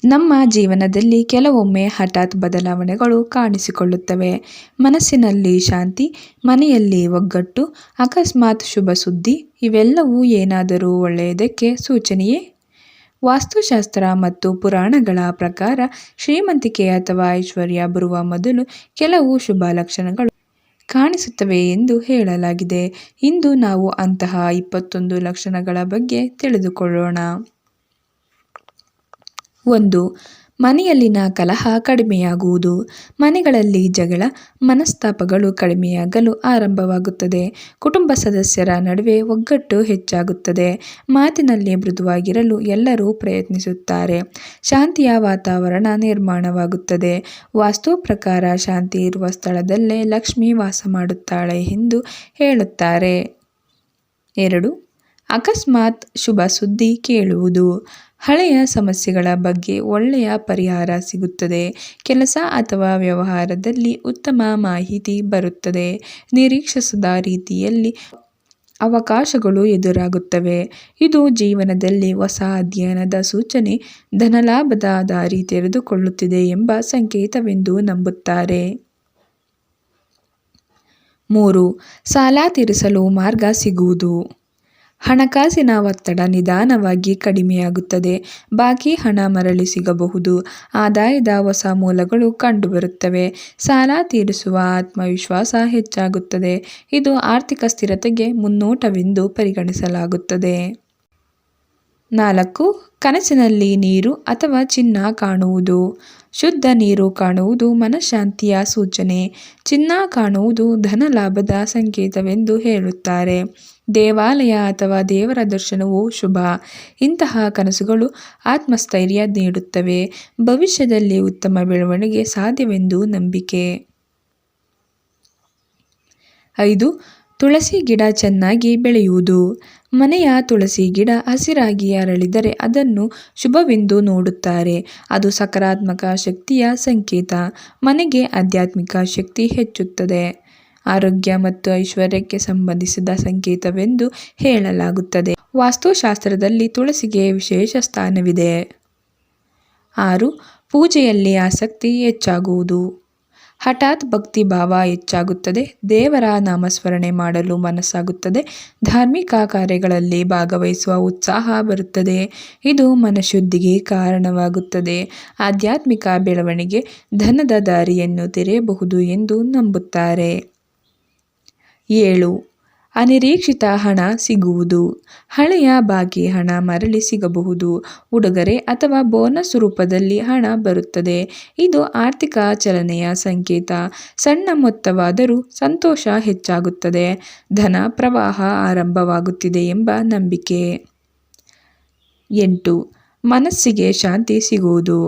ನಮ್ಮ ಜೀವನದಲ್ಲಿ ಕೆಲವೊಮ್ಮೆ ಹಠಾತ್ ಬದಲಾವಣೆಗಳು ಕಾಣಿಸಿಕೊಳ್ಳುತ್ತವೆ. ಮನಸ್ಸಿನಲ್ಲಿ ಶಾಂತಿ, ಮನೆಯಲ್ಲಿ ಒಗ್ಗಟ್ಟು, ಅಕಸ್ಮಾತ್ ಶುಭ ಸುದ್ದಿ ಇವೆಲ್ಲವೂ ಏನಾದರೂ ಒಳ್ಳೆಯದಕ್ಕೆ ಸೂಚನೆಯೇ? ವಾಸ್ತುಶಾಸ್ತ್ರ ಮತ್ತು ಪುರಾಣಗಳ ಪ್ರಕಾರ ಶ್ರೀಮಂತಿಕೆ ಅಥವಾ ಐಶ್ವರ್ಯ ಬರುವ ಮೊದಲು ಕೆಲವು ಶುಭ ಲಕ್ಷಣಗಳು ಕಾಣಿಸುತ್ತವೆ ಎಂದು ಹೇಳಲಾಗಿದೆ. ಇಂದು ನಾವು ಅಂತಹ 21 ಲಕ್ಷಣಗಳ ಬಗ್ಗೆ ತಿಳಿದುಕೊಳ್ಳೋಣ. 1. ಮನೆಯಲ್ಲಿನ ಕಲಹ ಕಡಿಮೆಯಾಗುವುದು. ಮನೆಗಳಲ್ಲಿ ಜಗಳ, ಮನಸ್ತಾಪಗಳು ಕಡಿಮೆಯಾಗಲು ಆರಂಭವಾಗುತ್ತದೆ. ಕುಟುಂಬ ಸದಸ್ಯರ ನಡುವೆ ಒಗ್ಗಟ್ಟು ಹೆಚ್ಚಾಗುತ್ತದೆ. ಮಾತಿನಲ್ಲಿ ಮೃದುವಾಗಿರಲು ಎಲ್ಲರೂ ಪ್ರಯತ್ನಿಸುತ್ತಾರೆ. ಶಾಂತಿಯ ವಾತಾವರಣ ನಿರ್ಮಾಣವಾಗುತ್ತದೆ. ವಾಸ್ತು ಪ್ರಕಾರ ಶಾಂತಿ ಇರುವ ಸ್ಥಳದಲ್ಲೇ ಲಕ್ಷ್ಮಿ ವಾಸ ಮಾಡುತ್ತಾಳೆ ಎಂದು ಹೇಳುತ್ತಾರೆ. 2. ಅಕಸ್ಮಾತ್ ಶುಭ ಸುದ್ದಿ ಕೇಳುವುದು. ಹಳೆಯ ಸಮಸ್ಯೆಗಳ ಬಗ್ಗೆ ಒಳ್ಳೆಯ ಪರಿಹಾರ ಸಿಗುತ್ತದೆ. ಕೆಲಸ ಅಥವಾ ವ್ಯವಹಾರದಲ್ಲಿ ಉತ್ತಮ ಮಾಹಿತಿ ಬರುತ್ತದೆ. ನಿರೀಕ್ಷಿಸದ ರೀತಿಯಲ್ಲಿ ಅವಕಾಶಗಳು ಎದುರಾಗುತ್ತವೆ. ಇದು ಜೀವನದಲ್ಲಿ ಹೊಸ ಅಧ್ಯಯನದ ಸೂಚನೆ, ಧನಲಾಭದ ದಾರಿ ತೆರೆದುಕೊಳ್ಳುತ್ತಿದೆ ಎಂಬ ಸಂಕೇತವೆಂದು ನಂಬುತ್ತಾರೆ. 3. ಸಾಲ ತೀರಿಸಲು ಮಾರ್ಗ ಸಿಗುವುದು. ಹಣಕಾಸಿನ ಒತ್ತಡ ನಿಧಾನವಾಗಿ ಕಡಿಮೆಯಾಗುತ್ತದೆ. ಬಾಕಿ ಹಣ ಮರಳಿ ಸಿಗಬಹುದು. ಆದಾಯದ ಹೊಸ ಮೂಲಗಳು ಕಂಡುಬರುತ್ತವೆ. ಸಾಲ ತೀರಿಸುವ ಆತ್ಮವಿಶ್ವಾಸ ಹೆಚ್ಚಾಗುತ್ತದೆ. ಇದು ಆರ್ಥಿಕ ಸ್ಥಿರತೆಗೆ ಮುನ್ನೋಟವೆಂದು ಪರಿಗಣಿಸಲಾಗುತ್ತದೆ. 4. ಕನಸಿನಲ್ಲಿ ನೀರು ಅಥವಾ ಚಿನ್ನ ಕಾಣುವುದು. ಶುದ್ಧ ನೀರು ಕಾಣುವುದು ಮನಃಶಾಂತಿಯ ಸೂಚನೆ. ಚಿನ್ನ ಕಾಣುವುದು ಧನಲಾಭದ ಸಂಕೇತವೆಂದು ಹೇಳುತ್ತಾರೆ. ದೇವಾಲಯ ಅಥವಾ ದೇವರ ದರ್ಶನವು ಶುಭ. ಇಂತಹ ಕನಸುಗಳು ಆತ್ಮಸ್ಥೈರ್ಯ ನೀಡುತ್ತವೆ. ಭವಿಷ್ಯದಲ್ಲಿ ಉತ್ತಮ ಬೆಳವಣಿಗೆ ಸಾಧ್ಯವೆಂದು ನಂಬಿಕೆ. 5. ತುಳಸಿ ಗಿಡ ಚೆನ್ನಾಗಿ ಬೆಳೆಯುವುದು. ಮನೆಯ ತುಳಸಿ ಗಿಡ ಹಸಿರಾಗಿ ಅರಳಿದರೆ ಅದನ್ನು ಶುಭವೆಂದು ನೋಡುತ್ತಾರೆ. ಅದು ಸಕಾರಾತ್ಮಕ ಶಕ್ತಿಯ ಸಂಕೇತ. ಮನೆಗೆ ಆಧ್ಯಾತ್ಮಿಕ ಶಕ್ತಿ ಹೆಚ್ಚುತ್ತದೆ. ಆರೋಗ್ಯ ಮತ್ತು ಐಶ್ವರ್ಯಕ್ಕೆ ಸಂಬಂಧಿಸಿದ ಸಂಕೇತವೆಂದು ಹೇಳಲಾಗುತ್ತದೆ. ವಾಸ್ತುಶಾಸ್ತ್ರದಲ್ಲಿ ತುಳಸಿಗೆ ವಿಶೇಷ ಸ್ಥಾನವಿದೆ. 6. ಪೂಜೆಯಲ್ಲಿ ಆಸಕ್ತಿ ಹೆಚ್ಚಾಗುವುದು. ಹಠಾತ್ ಭಕ್ತಿ ಭಾವ ಹೆಚ್ಚಾಗುತ್ತದೆ. ದೇವರ ನಾಮಸ್ಮರಣೆ ಮಾಡಲು ಮನಸ್ಸಾಗುತ್ತದೆ. ಧಾರ್ಮಿಕ ಕಾರ್ಯಗಳಲ್ಲಿ ಭಾಗವಹಿಸುವ ಉತ್ಸಾಹ ಬರುತ್ತದೆ. ಇದು ಮನಃಶುದ್ಧಿಗೆ ಕಾರಣವಾಗುತ್ತದೆ. ಆಧ್ಯಾತ್ಮಿಕ ಬೆಳವಣಿಗೆ, ಧನದ ದಾರಿಯನ್ನು ತೆರೆಯಬಹುದು ಎಂದು ನಂಬುತ್ತಾರೆ. 7. ಅನಿರೀಕ್ಷಿತ ಹಣ ಸಿಗುವುದು. ಹಳೆಯ ಬಾಕಿ ಹಣ ಮರಳಿ ಸಿಗಬಹುದು. ಉಡುಗೊರೆ ಅಥವಾ ಬೋನಸ್ ರೂಪದಲ್ಲಿ ಹಣ ಬರುತ್ತದೆ. ಇದು ಆರ್ಥಿಕ ಚಲನೆಯ ಸಂಕೇತ. ಸಣ್ಣ ಮೊತ್ತವಾದರೂ ಸಂತೋಷ ಹೆಚ್ಚಾಗುತ್ತದೆ. ಧನ ಪ್ರವಾಹ ಆರಂಭವಾಗುತ್ತಿದೆ ಎಂಬ ನಂಬಿಕೆ. 8. ಮನಸ್ಸಿಗೆ ಶಾಂತಿ ಸಿಗುವುದು.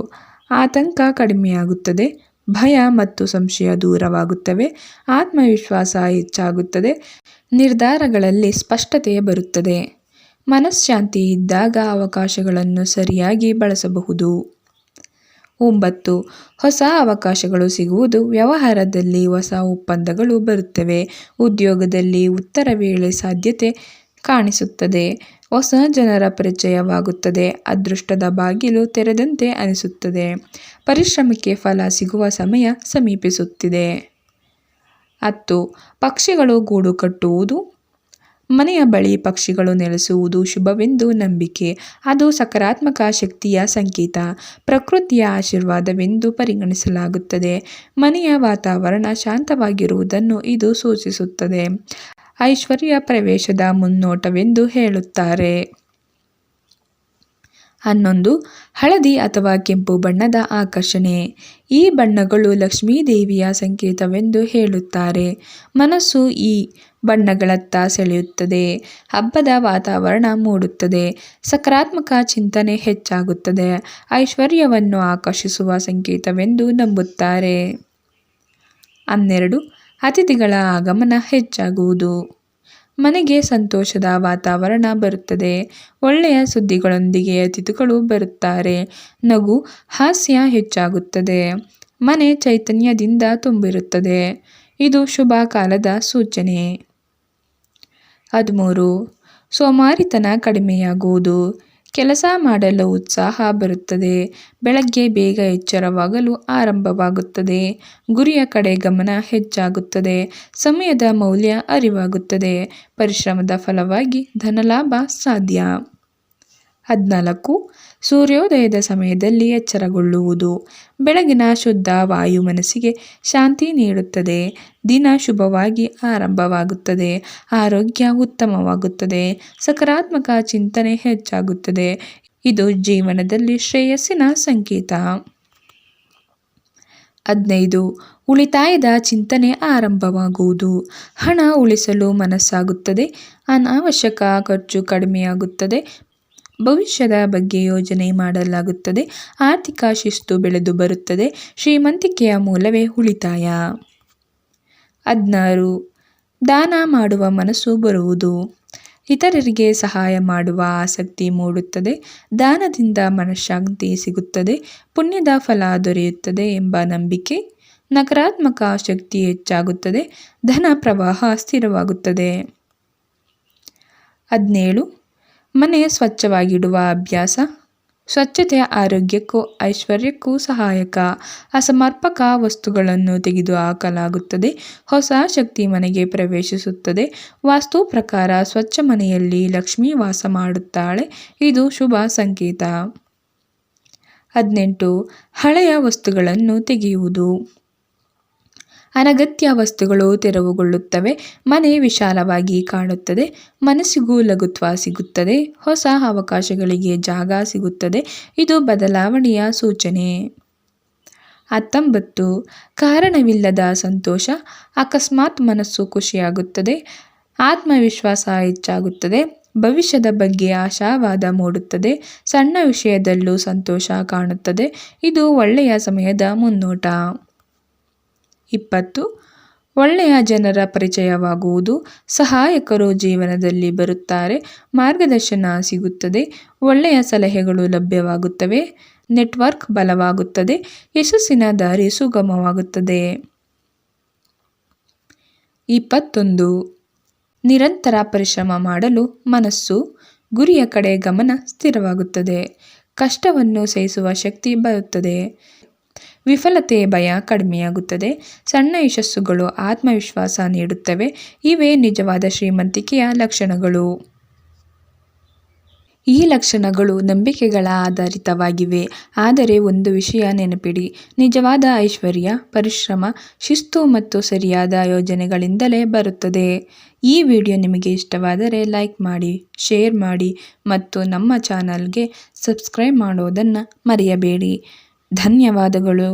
ಆತಂಕ ಕಡಿಮೆಯಾಗುತ್ತದೆ. ಭಯ ಮತ್ತು ಸಂಶಯ ದೂರವಾಗುತ್ತವೆ. ಆತ್ಮವಿಶ್ವಾಸ ಹೆಚ್ಚಾಗುತ್ತದೆ. ನಿರ್ಧಾರಗಳಲ್ಲಿ ಸ್ಪಷ್ಟತೆ ಬರುತ್ತದೆ. ಮನಃಶಾಂತಿ ಇದ್ದಾಗ ಅವಕಾಶಗಳನ್ನು ಸರಿಯಾಗಿ ಬಳಸಬಹುದು. 9. ಹೊಸ ಅವಕಾಶಗಳು ಸಿಗುವುದು. ವ್ಯವಹಾರದಲ್ಲಿ ಹೊಸ ಒಪ್ಪಂದಗಳು ಬರುತ್ತವೆ. ಉದ್ಯೋಗದಲ್ಲಿ ಉತ್ತರ ವೇಳೆ ಸಾಧ್ಯತೆ ಕಾಣಿಸುತ್ತದೆ. ಹೊಸ ಜನರ ಪರಿಚಯವಾಗುತ್ತದೆ. ಅದೃಷ್ಟದ ಬಾಗಿಲು ತೆರೆದಂತೆ ಅನಿಸುತ್ತದೆ. ಪರಿಶ್ರಮಕ್ಕೆ ಫಲ ಸಿಗುವ ಸಮಯ ಸಮೀಪಿಸುತ್ತಿದೆ. 10. ಪಕ್ಷಿಗಳು ಗೂಡು ಕಟ್ಟುವುದು. ಮನೆಯ ಬಳಿ ಪಕ್ಷಿಗಳು ನೆಲೆಸುವುದು ಶುಭವೆಂದು ನಂಬಿಕೆ. ಅದು ಸಕಾರಾತ್ಮಕ ಶಕ್ತಿಯ ಸಂಕೇತ. ಪ್ರಕೃತಿಯ ಆಶೀರ್ವಾದವೆಂದು ಪರಿಗಣಿಸಲಾಗುತ್ತದೆ. ಮನೆಯ ವಾತಾವರಣ ಶಾಂತವಾಗಿರುವುದನ್ನು ಇದು ಸೂಚಿಸುತ್ತದೆ. ಐಶ್ವರ್ಯ ಪ್ರವೇಶದ ಮುನ್ನೋಟವೆಂದು ಹೇಳುತ್ತಾರೆ. 11. ಹಳದಿ ಅಥವಾ ಕೆಂಪು ಬಣ್ಣದ ಆಕರ್ಷಣೆ. ಈ ಬಣ್ಣಗಳು ಲಕ್ಷ್ಮೀದೇವಿಯ ಸಂಕೇತವೆಂದು ಹೇಳುತ್ತಾರೆ. ಮನಸ್ಸು ಈ ಬಣ್ಣಗಳತ್ತ ಸೆಳೆಯುತ್ತದೆ. ಹಬ್ಬದ ವಾತಾವರಣ ಮೂಡುತ್ತದೆ. ಸಕಾರಾತ್ಮಕ ಚಿಂತನೆ ಹೆಚ್ಚಾಗುತ್ತದೆ. ಐಶ್ವರ್ಯವನ್ನು ಆಕರ್ಷಿಸುವ ಸಂಕೇತವೆಂದು ನಂಬುತ್ತಾರೆ. 12. ಅತಿಥಿಗಳ ಆಗಮನ ಹೆಚ್ಚಾಗುವುದು. ಮನೆಗೆ ಸಂತೋಷದ ವಾತಾವರಣ ಬರುತ್ತದೆ. ಒಳ್ಳೆಯ ಸುದ್ದಿಗಳೊಂದಿಗೆ ಅತಿಥಿಗಳು ಬರುತ್ತಾರೆ. ನಗು, ಹಾಸ್ಯ ಹೆಚ್ಚಾಗುತ್ತದೆ. ಮನೆ ಚೈತನ್ಯದಿಂದ ತುಂಬಿರುತ್ತದೆ. ಇದು ಶುಭ ಕಾಲದ ಸೂಚನೆ. 13. ಸೋಮಾರಿತನ ಕಡಿಮೆಯಾಗುವುದು. ಕೆಲಸ ಮಾಡಲು ಉತ್ಸಾಹ ಬರುತ್ತದೆ. ಬೆಳಗ್ಗೆ ಬೇಗ ಎಚ್ಚರವಾಗಲು ಆರಂಭವಾಗುತ್ತದೆ. ಗುರಿಯ ಕಡೆ ಗಮನ ಹೆಚ್ಚಾಗುತ್ತದೆ. ಸಮಯದ ಮೌಲ್ಯ ಅರಿವಾಗುತ್ತದೆ. ಪರಿಶ್ರಮದ ಫಲವಾಗಿ ಧನಲಾಭ ಸಾಧ್ಯ. 14. ಸೂರ್ಯೋದಯದ ಸಮಯದಲ್ಲಿ ಎಚ್ಚರಗೊಳ್ಳುವುದು. ಬೆಳಗಿನ ಶುದ್ಧ ವಾಯು ಮನಸ್ಸಿಗೆ ಶಾಂತಿ ನೀಡುತ್ತದೆ. ದಿನ ಶುಭವಾಗಿ ಆರಂಭವಾಗುತ್ತದೆ. ಆರೋಗ್ಯ ಉತ್ತಮವಾಗುತ್ತದೆ. ಸಕಾರಾತ್ಮಕ ಚಿಂತನೆ ಹೆಚ್ಚಾಗುತ್ತದೆ. ಇದು ಜೀವನದಲ್ಲಿ ಶ್ರೇಯಸ್ಸಿನ ಸಂಕೇತ. 15. ಉಳಿತಾಯದ ಚಿಂತನೆ ಆರಂಭವಾಗುವುದು. ಹಣ ಉಳಿಸಲು ಮನಸ್ಸಾಗುತ್ತದೆ. ಅನಾವಶ್ಯಕ ಖರ್ಚು ಕಡಿಮೆಯಾಗುತ್ತದೆ. ಭವಿಷ್ಯದ ಬಗ್ಗೆ ಯೋಜನೆ ಮಾಡಲಾಗುತ್ತದೆ. ಆರ್ಥಿಕ ಶಿಸ್ತು ಬೆಳೆದು ಬರುತ್ತದೆ. ಶ್ರೀಮಂತಿಕೆಯ ಮೂಲವೇ ಉಳಿತಾಯ. 16. ದಾನ ಮಾಡುವ ಮನಸ್ಸು ಬರುವುದು. ಇತರರಿಗೆ ಸಹಾಯ ಮಾಡುವ ಆಸಕ್ತಿ ಮೂಡುತ್ತದೆ. ದಾನದಿಂದ ಮನಃಶಾಂತಿ ಸಿಗುತ್ತದೆ. ಪುಣ್ಯದ ಫಲ ದೊರೆಯುತ್ತದೆ ಎಂಬ ನಂಬಿಕೆ. ನಕಾರಾತ್ಮಕ ಶಕ್ತಿ ಹೆಚ್ಚಾಗುತ್ತದೆ. ಧನ ಪ್ರವಾಹ ಸ್ಥಿರವಾಗುತ್ತದೆ. 17. ಮನೆ ಸ್ವಚ್ಛವಾಗಿಡುವ ಅಭ್ಯಾಸ. ಸ್ವಚ್ಛತೆ ಆರೋಗ್ಯಕ್ಕೂ ಐಶ್ವರ್ಯಕ್ಕೂ ಸಹಾಯಕ. ಅಸಮರ್ಪಕ ವಸ್ತುಗಳನ್ನು ತೆಗೆದುಹಾಕಲಾಗುತ್ತದೆ. ಹೊಸ ಶಕ್ತಿ ಮನೆಗೆ ಪ್ರವೇಶಿಸುತ್ತದೆ. ವಾಸ್ತು ಪ್ರಕಾರ ಸ್ವಚ್ಛ ಮನೆಯಲ್ಲಿ ಲಕ್ಷ್ಮಿ ವಾಸ ಮಾಡುತ್ತಾಳೆ. ಇದು ಶುಭ ಸಂಕೇತ. 18. ಹಳೆಯ ವಸ್ತುಗಳನ್ನು ತೆಗೆಯುವುದು. ಅನಗತ್ಯ ವಸ್ತುಗಳು ತೆರವುಗೊಳ್ಳುತ್ತವೆ. ಮನೆ ವಿಶಾಲವಾಗಿ ಕಾಣುತ್ತದೆ. ಮನಸ್ಸಿಗೂ ಲಘುತ್ವ ಸಿಗುತ್ತದೆ. ಹೊಸ ಅವಕಾಶಗಳಿಗೆ ಜಾಗ ಸಿಗುತ್ತದೆ. ಇದು ಬದಲಾವಣೆಯ ಸೂಚನೆ. 19. ಕಾರಣವಿಲ್ಲದ ಸಂತೋಷ. ಅಕಸ್ಮಾತ್ ಮನಸ್ಸು ಖುಷಿಯಾಗುತ್ತದೆ. ಆತ್ಮವಿಶ್ವಾಸ ಹೆಚ್ಚಾಗುತ್ತದೆ. ಭವಿಷ್ಯದ ಬಗ್ಗೆ ಆಶಾವಾದ ಮೂಡುತ್ತದೆ. ಸಣ್ಣ ವಿಷಯದಲ್ಲೂ ಸಂತೋಷ ಕಾಣುತ್ತದೆ. ಇದು ಒಳ್ಳೆಯ ಸಮಯದ ಮುನ್ನೋಟ. 20. ಒಳ್ಳೆಯ ಜನರ ಪರಿಚಯವಾಗುವುದು. ಸಹಾಯಕರು ಜೀವನದಲ್ಲಿ ಬರುತ್ತಾರೆ. ಮಾರ್ಗದರ್ಶನ ಸಿಗುತ್ತದೆ. ಒಳ್ಳೆಯ ಸಲಹೆಗಳು ಲಭ್ಯವಾಗುತ್ತವೆ. ನೆಟ್ವರ್ಕ್ ಬಲವಾಗುತ್ತದೆ. ಯಶಸ್ಸಿನ ದಾರಿ ಸುಗಮವಾಗುತ್ತದೆ. 21. ನಿರಂತರ ಪರಿಶ್ರಮ ಮಾಡಲು ಮನಸ್ಸು. ಗುರಿಯ ಕಡೆ ಗಮನ ಸ್ಥಿರವಾಗುತ್ತದೆ. ಕಷ್ಟವನ್ನು ಸಹಿಸುವ ಶಕ್ತಿ ಬರುತ್ತದೆ. ವಿಫಲತೆ ಭಯ ಕಡಿಮೆಯಾಗುತ್ತದೆ. ಸಣ್ಣ ಯಶಸ್ಸುಗಳು ಆತ್ಮವಿಶ್ವಾಸ ನೀಡುತ್ತವೆ. ಇವೇ ನಿಜವಾದ ಶ್ರೀಮಂತಿಕೆಯ ಲಕ್ಷಣಗಳು. ಈ ಲಕ್ಷಣಗಳು ನಂಬಿಕೆಗಳ ಆಧಾರಿತವಾಗಿವೆ. ಆದರೆ ಒಂದು ವಿಷಯ ನೆನಪಿಡಿ, ನಿಜವಾದ ಐಶ್ವರ್ಯ ಪರಿಶ್ರಮ, ಶಿಸ್ತು ಮತ್ತು ಸರಿಯಾದ ಯೋಜನೆಗಳಿಂದಲೇ ಬರುತ್ತದೆ. ಈ ವಿಡಿಯೋ ನಿಮಗೆ ಇಷ್ಟವಾದರೆ ಲೈಕ್ ಮಾಡಿ, ಶೇರ್ ಮಾಡಿ ಮತ್ತು ನಮ್ಮ ಚಾನಲ್ಗೆ ಸಬ್ಸ್ಕ್ರೈಬ್ ಮಾಡೋದನ್ನು ಮರೆಯಬೇಡಿ. ಧನ್ಯವಾದಗಳು.